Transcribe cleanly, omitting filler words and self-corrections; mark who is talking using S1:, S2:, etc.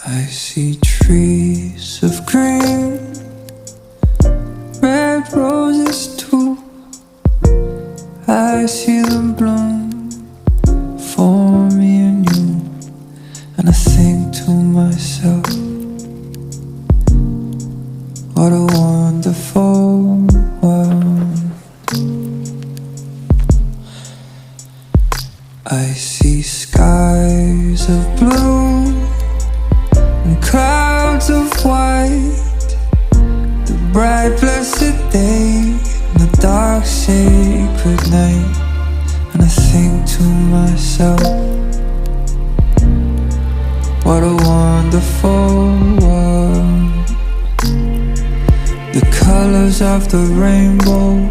S1: I see trees of green, red roses too. I see them bloom for me and you. And I think to myself, what a wonderful world. I see skies of blue and clouds of white, the bright blessed day and the dark sacred night. And I think to myself, what a wonderful world. The colors of the rainbow